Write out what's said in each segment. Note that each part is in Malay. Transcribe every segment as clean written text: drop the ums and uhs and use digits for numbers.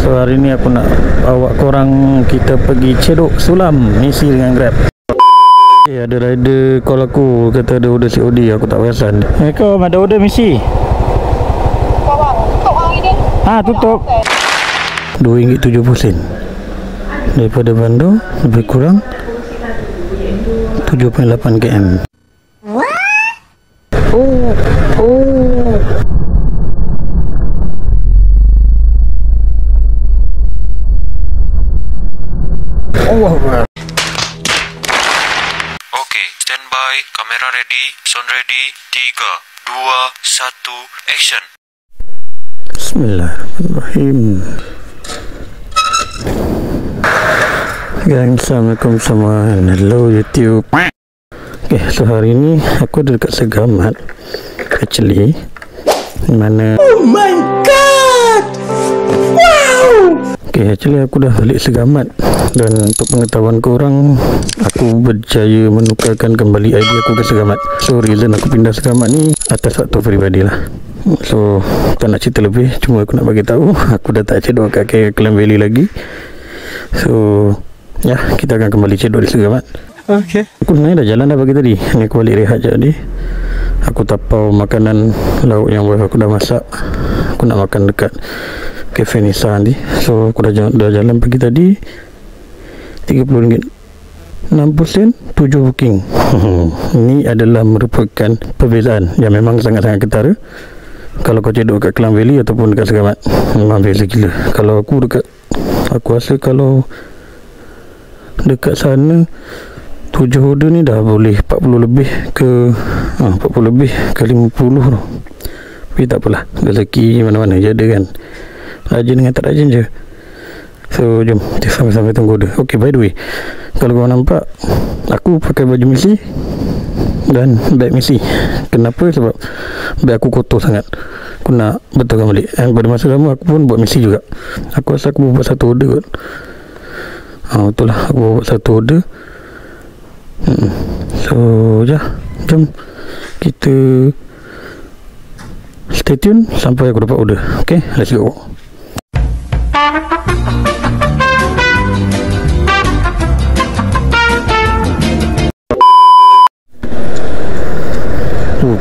So hari ni aku nak bawa korang kita pergi Cedok Sulam, misi dengan Grab. Okay, ada rider call aku, kata ada order COD, aku tak perasan. Assalamualaikum, ada order misi. Tutup hari ni. Tutup RM2.70 daripada Bandung, lebih kurang 7.8 km. Okay, standby, kamera ready, sound ready, 3, 2, 1, action. Bismillahirrahmanirrahim. Gang, Assalamualaikum semua. Hello YouTube. Okay, so hari ni aku ada dekat Segamat actually, mana oh my god, wow. Okay, actually aku dah balik Segamat, dan untuk pengetahuan korang, aku berjaya menukarkan kembali ID aku ke Segamat. So reason aku pindah Segamat ni atas faktor peribadi lah. So tak nak cerita lebih, cuma aku nak bagi tahu aku dah tak cedok kat Klang Valley lagi. So ya, kita akan kembali cedok di Segamat. Okay. Aku sebenarnya dah jalan dah pagi tadi. Ni aku balik rehat je tadi. Aku tapau makanan lauk yang wife aku dah masak. Aku nak makan dekat Cafe Nisa nanti. So aku dah jalan pagi tadi. RM30, 60 sen, 7 booking. Ini adalah merupakan perbezaan yang memang sangat-sangat ketara. Kalau kau cedok kat Klang Valley ataupun dekat Segamat, memang beza gila. Kalau aku dekat, aku rasa kalau dekat sana 7 order ni dah boleh 40 lebih ke 40 lebih ke 50 tu. Tapi tak apalah, rezeki mana-mana je ada kan. Rajin dengan tak rajin je. So jom kita sampai-sampai tunggu order. Okay, by the way, kalau korang nampak aku pakai baju misi dan beg misi. Kenapa? Sebab beg aku kotor sangat. Aku nak betulkan balik. Dan pada masa lama aku pun buat misi juga. Aku rasa aku buat satu order kot. Betul lah, aku buat satu order. So ya, jom kita stay tune sampai aku dapat order. Okay, let's go.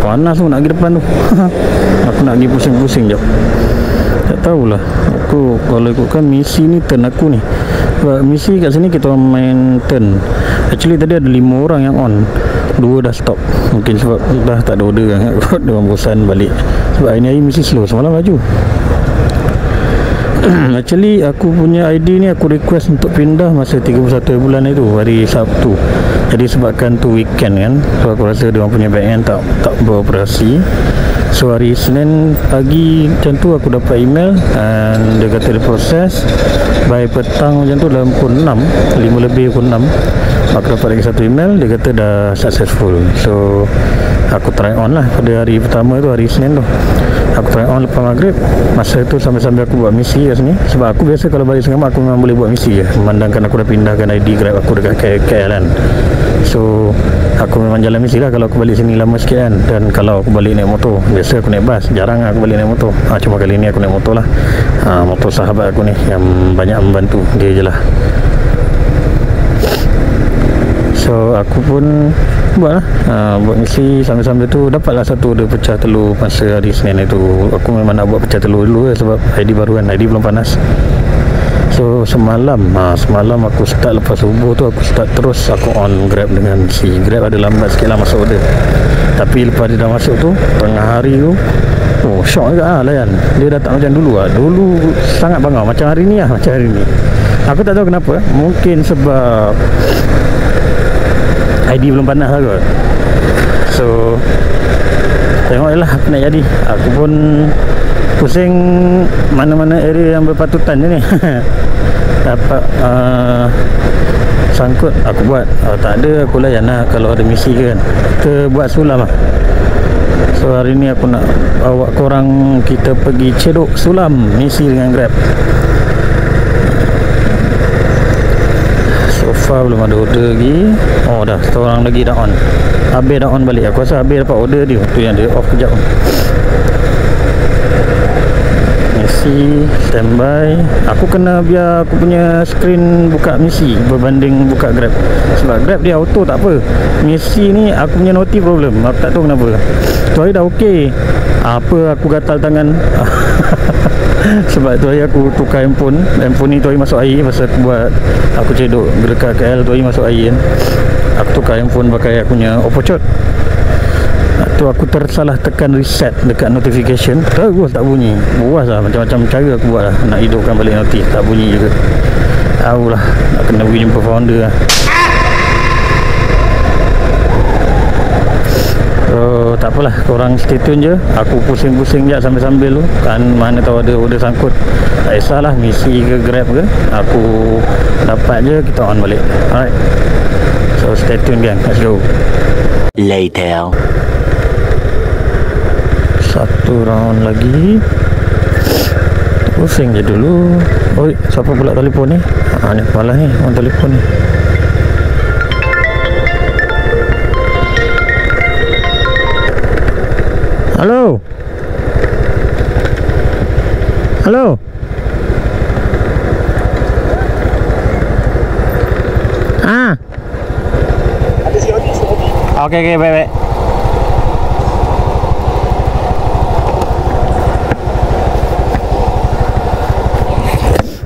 Panas tu nak pergi depan tu. Aku nak pergi pusing-pusing jap. Tak tahulah. Aku kalau ikutkan misi ni turn aku ni. Sebab misi kat sini kita main turn. Actually tadi ada 5 orang yang on, 2 dah stop. Mungkin sebab dah tak ada order kan. Diorang bosan balik. Sebab hari misi slow, semalam laju. Actually aku punya ID ni aku request untuk pindah masa 31 bulan itu, hari Sabtu. Jadi sebabkan tu weekend kan, so aku rasa dia orang punya backend tak beroperasi. So hari Isnin pagi macam tu aku dapat email, and dia kata dia proses. By petang macam tu dalam pukul 6, 5 lebih pukul 6, aku dapat lagi satu email, dia kata dah successful. So aku try on lah pada hari pertama tu, hari Isnin tu. Aku try on lepas maghrib. Masa tu sambil-sambil aku buat misi kat sini. Sebab aku biasa kalau balik Segamat aku memang boleh buat misi je, memandangkan aku dah pindahkan ID Grab aku dekat KL kan. So aku memang jalan misi lah kalau aku balik sini lama sikit kan. Dan kalau aku balik naik motor, biasa aku naik bas, jarang aku balik naik motor. Cuma kali ni aku naik motor lah. Motor sahabat aku ni yang banyak membantu, dia je lah. So aku pun buat lah, buat misi sambil-sambil tu dapatlah satu order pecah telur masa hari Senin itu. Aku memang nak buat pecah telur dulu sebab ID baru kan, ID belum panas. So semalam aku start lepas subuh tu, aku start terus aku on Grab dengan si Grab. Ada lambat sikit lah masuk order, tapi lepas dia dah masuk tu tengah hari tu, shock juga lah layan. Dia dah tak macam dulu lah. Dulu sangat bangau macam hari ni lah, macam hari ni. Aku tak tahu kenapa, mungkin sebab ID belum panas lah kot. So tengoklah apa nak jadi. Aku pun pusing mana-mana area yang berpatutan je ni. Dapat sangkut aku buat, tak ada aku layan lah. Kalau ada misi ke kan, kita buat sulam lah. So hari ni aku nak bawa korang kita pergi Cedok Sulam, misi dengan Grab. So far belum ada order lagi. Dah satu orang lagi dah on. Habis dah on balik. Aku rasa habis dapat order dia, tu yang dia off kejap. Ni misi standby. Aku kena biar aku punya screen buka misi berbanding buka Grab. Sebab Grab dia auto tak apa, misi ni aku punya noti problem. Aku tak tahu kenapa. Tu hari dah okey, apa aku gatal tangan. Sebab tu hari aku tukar handphone ni tu hari masuk air. Pasal aku cedok dekat KL tu hari masuk air kan. Aku tukar handphone pakai aku punya Oppo Chot. Tu aku tersalah tekan reset dekat notification, terus tak bunyi. Buas lah, macam-macam cara aku buat lah nak hidupkan balik notif, tak bunyi juga. Tahu lah, nak kena pergi jumpa founder lah. So tak apalah, korang stay tune je. Aku pusing-pusing je sambil-sambil tu kan, mana tahu ada order sangkut. Tak kisahlah misi ke Grab ke, aku dapat je, kita on balik. Alright, so stay tune gang, let's go. Later. Satu round lagi. Pusing je dulu. Oi, siapa pula telefon ni? Ni malah ni orang telefon ni. Halo. Halo. Okey, baik.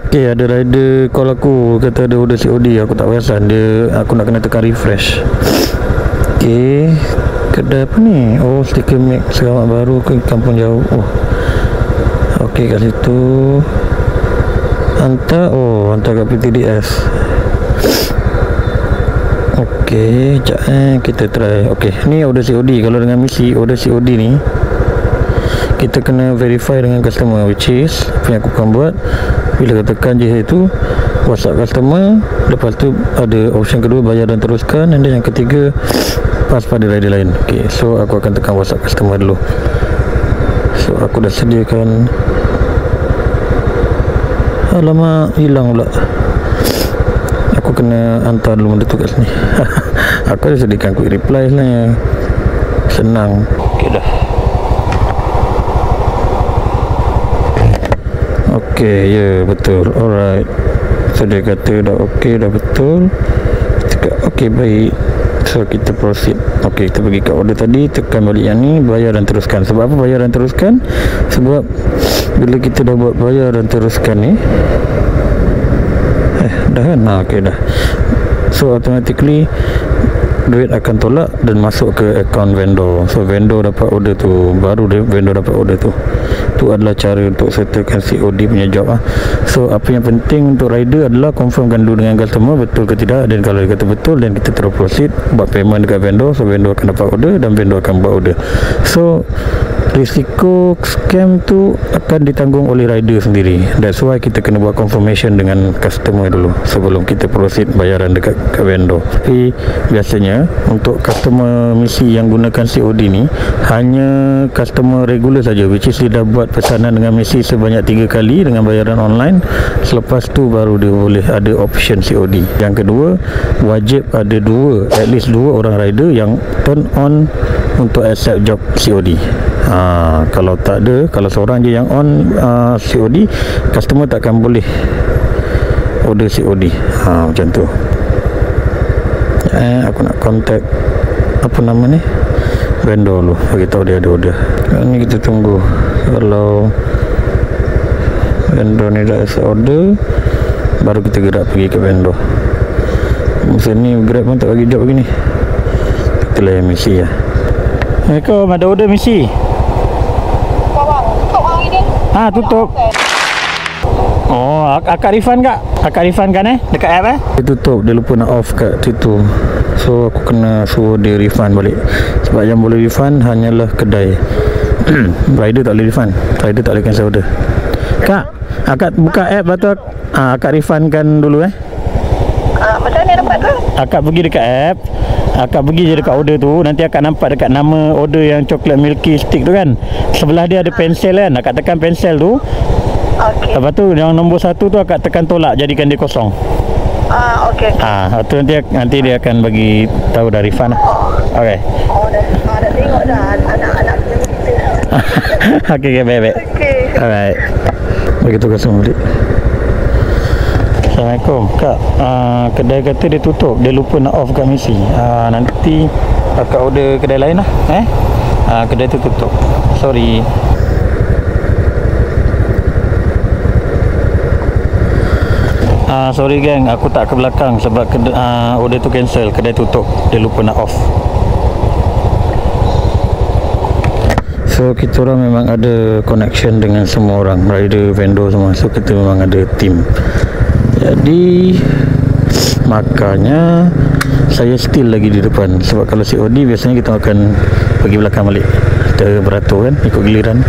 Okay, ada rider call aku, kata ada order COD. Aku tak perasan dia, aku nak kena tekan refresh. Okay, kedai apa ni? Oh, stiker Max Seramat Baru ke Kampung Jauh. Oh, okay, kat situ hantar kat PTDS. Okay, sekejap kita try. Okay, ni order COD. Kalau dengan misi order COD ni, kita kena verify dengan customer, which is apa yang aku akan buat. Bila kita tekan je itu WhatsApp customer, lepas tu ada option kedua bayar dan teruskan, dan yang ketiga pas pada rider lain. Okay, so aku akan tekan WhatsApp customer dulu. So aku dah sediakan. Alamak, hilang pula. Aku kena hantar dulu benda tu kat sini. Aku dah sediakan quick reply sebenarnya, senang. Okay dah. Okay, ya, betul. Alright. So dia kata dah okay, dah betul. Cakap okay, baik. So kita proceed. Okay, kita pergi kat order tadi, tekan balik yang ni, bayar dan teruskan. Sebab apa bayar dan teruskan? Sebab bila kita dah buat bayar dan teruskan ni, dah kan? Okay dah. So automatically duit akan tolak dan masuk ke akaun vendor. So vendor dapat order tu, baru vendor dapat order tu. Tu adalah cara untuk settlekan COD punya job lah. So apa yang penting untuk rider adalah confirmkan dulu dengan customer betul ke tidak, dan kalau dia kata betul, dan kita terus proceed buat payment dekat vendor. So vendor akan dapat order dan vendor akan buat order. So risiko scam tu akan ditanggung oleh rider sendiri. That's why kita kena buat confirmation dengan customer dulu sebelum kita proceed bayaran dekat vendor. Tapi biasanya untuk customer misi yang gunakan COD ni, hanya customer regular saja, which is dia dah buat pesanan dengan misi sebanyak 3 kali dengan bayaran online. Selepas tu baru dia boleh ada option COD. Yang kedua, wajib ada at least 2 orang rider yang turn on untuk accept job COD. Kalau tak ada, kalau seorang je yang on COD, customer takkan boleh order COD. Macam tu. Aku nak contact apa nama ni, vendor dulu, bagi tahu dia ada order. Ni kita tunggu. Kalau vendor ni dah accept order, baru kita gerak pergi ke vendor. Masa ni Grab pun tak bagi job begini. Kita layan misi lah. Assalamualaikum, ada order misi. Tutup. Oh, akak refund kak? Akak refund kan dekat app Dia tutup, dia lupa nak off kat situ. So aku kena suruh dia refund balik. Sebab yang boleh refund hanyalah kedai. Rider tak boleh refund. Rider tak boleh cancel order. Kak, akak buka app betul. Akak refundkan dulu Macam mana dapat tu? Akak pergi dekat app, akak pergi je dekat order tu, nanti akak nampak dekat nama order yang coklat milky stick tu kan, sebelah dia ada pensel kan, akak tekan pensel tu. Okey. Lepas tu yang nombor 1 tu akak tekan tolak, jadikan dia kosong. Okey. Tu nanti dia akan bagi tahu dah refund lah. Okey. Dah tengok dah anak-anak kita. Okey, baik. Okey. Alright. bagi tugas semua balik. Assalamualaikum Kak, kedai kata dia tutup, dia lupa nak off kat misi. Nanti Kakak order kedai lain lah. Kedai tu tutup, sorry. Sorry gang, aku tak ke belakang sebab order tu cancel, kedai tutup, dia lupa nak off. So kita orang memang ada connection dengan semua orang, rider, vendor semua. So kita memang ada team. Jadi makanya saya still lagi di depan. Sebab kalau COD biasanya kita akan pergi belakang balik, kita beratur kan, ikut giliran.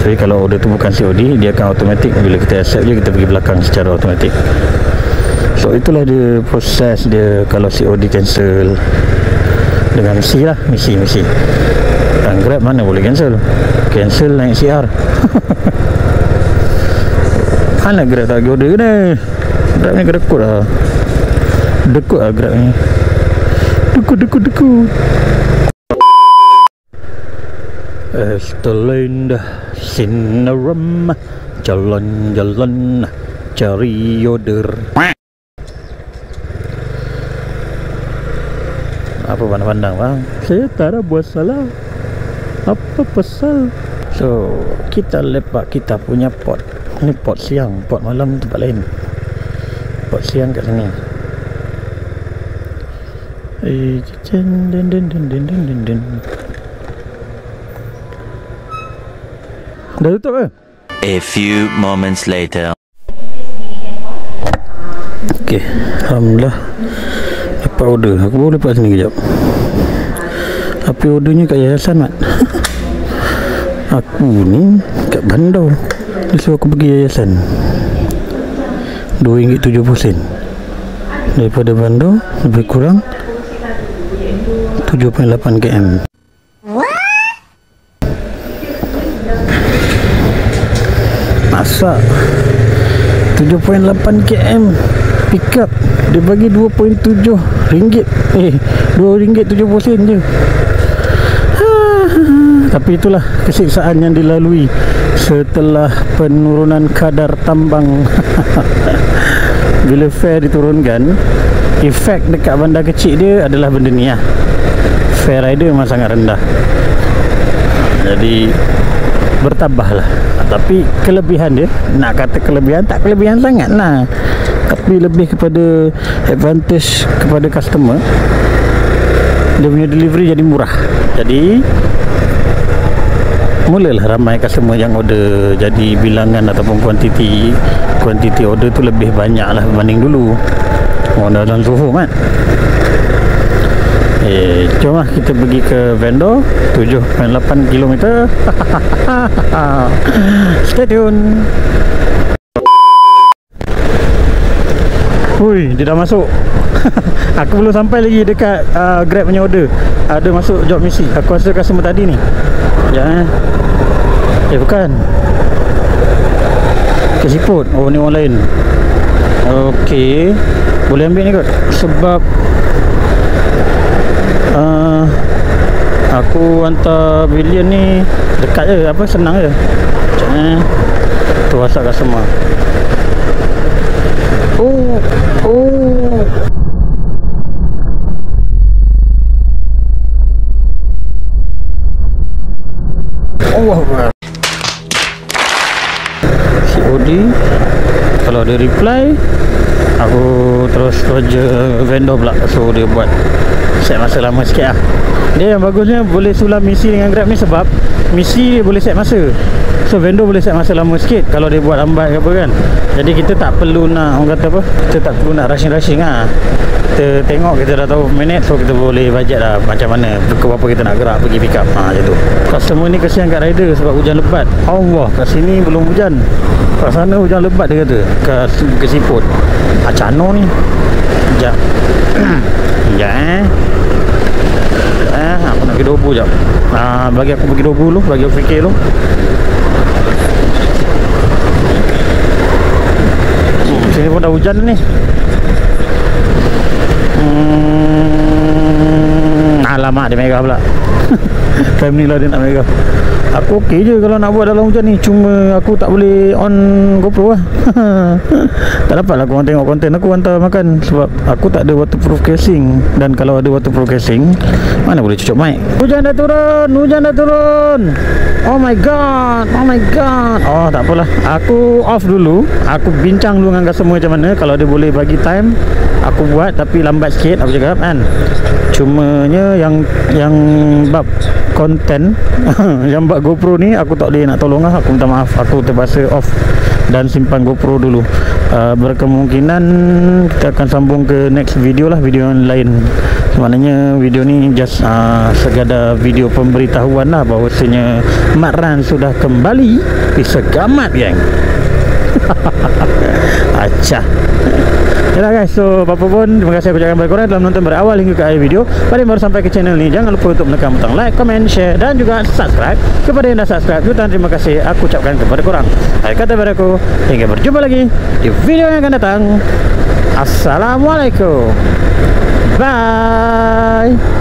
Jadi kalau order tu bukan COD, dia akan automatic. Bila kita accept je, kita pergi belakang secara automatic. So itulah dia proses dia kalau COD cancel. Dengan misi lah, misi Grab mana boleh cancel naik CR. Mana Grab tak bagi order ni? Grab ni kedekut lah. Dekut lah Grab ni. Dekut. Estelinda Sinaram, jalan-jalan cari order. Apa pandang-pandang bang? Saya tak ada buat salah. Apa pasal? So kita lepak kita punya pot. Ni pot siang, pot malam tempat lain. Pot siang kat sini. Dah tutup ke? A few moments later. Okay, alhamdulillah dapat order. Aku boleh lepas sini kejap. Tapi ordernya kat yayasan mat. Aku ni kat Bandar, dia suruh aku pergi yayasan. RM2.70 daripada Bandar, lebih kurang 7.8 km. Masa 7.8 km pick up dia bagi RM2.70 RM2.70 je. Tapi itulah kesiksaan yang dilalui setelah penurunan kadar tambang. Bila fare diturunkan, efek dekat bandar kecil dia adalah benda ni lah. Fare rider memang sangat rendah, jadi bertambahlah. Tapi kelebihan dia, nak kata kelebihan, tak kelebihan sangat lah, tapi lebih kepada advantage kepada customer. Dia punya delivery jadi murah. Jadi mulalah ramai customer yang order. Jadi bilangan ataupun kuantiti order tu lebih banyak lah berbanding dulu. Dah dalam Zoho kan. Jom lah kita pergi ke vendor. 7.8 km. Stay tune. Hui, dia dah masuk. Aku belum sampai lagi dekat Grab punya order. Ada masuk job misi. Aku rasa customer tadi ni. Ya. Bukan. Kesiput. Oh, ni orang lain. Okey. Boleh ambil ni kot. Sebab aku hantar bilion ni dekat je, apa, senang je. Tu WhatsApp customer. Oh. COD. Kalau dia reply, aku terus kerja vendor pula. So dia buat set masa lama sikit lah. Dia yang bagusnya boleh sulam misi dengan Grab ni, sebab misi dia boleh set masa. So vendor boleh set masa lama sikit kalau dia buat lambat ke apa kan. Jadi kita tak perlu nak, orang kata apa, kita tak perlu nak rushing lah. Kita tengok, kita dah tahu minit, so kita boleh budget lah macam mana, pukul berapa kita nak gerak pergi pick up. Macam tu. Customer ni kesian kat rider sebab hujan lebat. Allah, kat sini belum hujan, kat sana hujan lebat dia kata. Ke Siput Acano ni. Sekejap. Sekejap aku nak pergi Dobu jap. Bagi aku pergi Dobu dulu, bagi aku fikir dulu. Sini pun dah hujan ni. Alah, Alamak, dia megah pula. Time ni lah dia nak megah. Aku okey je kalau nak buat dalam hujan ni, cuma aku tak boleh on GoPro lah. Tak dapat lah korang tengok konten aku hantar makan, sebab aku tak ada waterproof casing. Dan kalau ada waterproof casing, mana boleh cucuk mic. Hujan dah turun. Oh my god. Oh, tak apalah, aku off dulu. Aku bincang dulu dengan semua macam mana. Kalau dia boleh bagi time, aku buat. Tapi lambat sikit aku cakap kan. Cumanya yang bab konten yang bab GoPro ni aku tak boleh nak tolong lah. Aku minta maaf, aku terpaksa off dan simpan GoPro dulu. Berkemungkinan kita akan sambung ke next video lah, video yang lain. Maknanya video ni just sekadar video pemberitahuan lah bahawasanya Mat Ran sudah kembali di Segamat, geng. Acah. Yalah guys, so apa pun terima kasih aku ucapkan kepada korang telah menonton dari awal hingga ke akhir video. Pada yang baru sampai ke channel ni, jangan lupa untuk menekan butang like, comment, share dan juga subscribe. Kepada yang dah subscribe, jutaan terima kasih aku ucapkan kepada korang. Akhir kata daripada aku, hingga berjumpa lagi di video yang akan datang. Assalamualaikum. Bye.